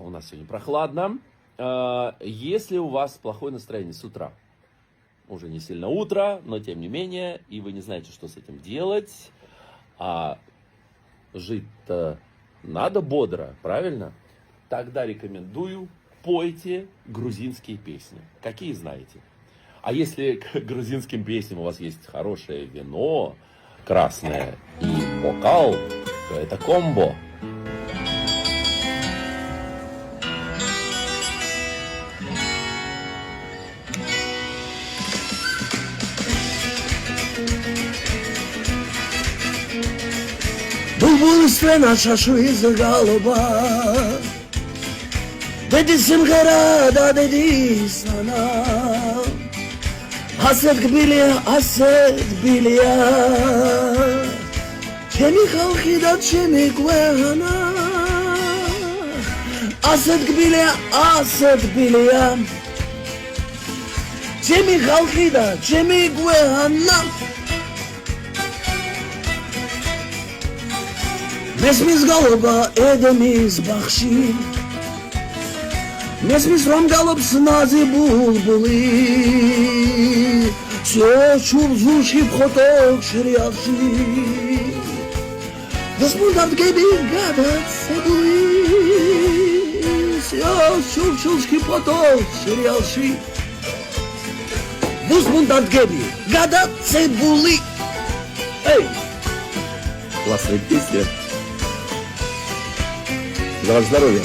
у нас сегодня прохладно. Если у вас плохое настроение с утра, уже не сильно утро, но тем не менее, и вы не знаете, что с этим делать, а жить-то надо бодро, правильно? Тогда рекомендую, пойте грузинские песни. Какие знаете? А если к грузинским песням у вас есть хорошее вино, красное и бокал, то это комбо. Bulbul naša švizgaloba, dedi simgarada dedi sana, haset biliya, çemi halkida çemi gwehana, haset biliya, çemi halkida çemi gwehana. Mesmis galoba edemiz baxshi, mesmis rom galobs nazi bulbuli, çulzushi photok shriyashi, desmundard gebi gadat sebuli, çulzushi photok shriyashi, desmundard gebi gadat sebuli. Эй, классная песня. За ваше здоровье.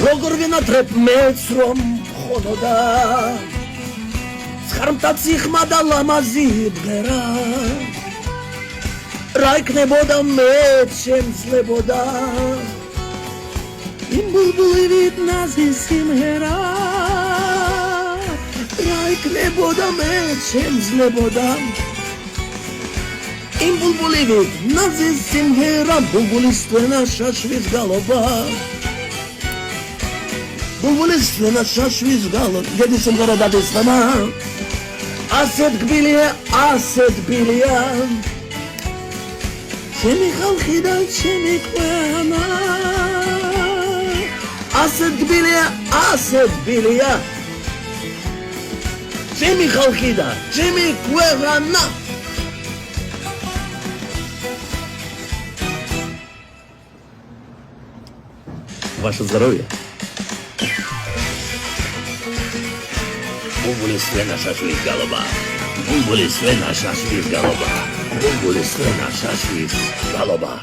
Როგორ ვინატრებ მეც რომ ხონოდა ხარმტაცი ხმა და ლამაზი ბღერა რა იქნებოდა მეც შემძლებოდა იმ ბულბულივით ნაზის სიმღერა რა იქნებოდა მეც შემძლებოდა იმ ბულბულივით ნაზის სიმღერა ბულბულის თვენა შაშვის გალობა ბულბულის თვენა შაშვის გალობა დიდი სიმღერა დადესტანა ასეთ გბილია ჩემი ხალხი და ჩემი ქვეყანა ასეთ გბილია ჩემი ხალხი და ჩემი ქვეყანა. Ваше здоровье. Булбули свена шашлик голова. Булбули свена шашлик голова. Булбули свена шашлик голова.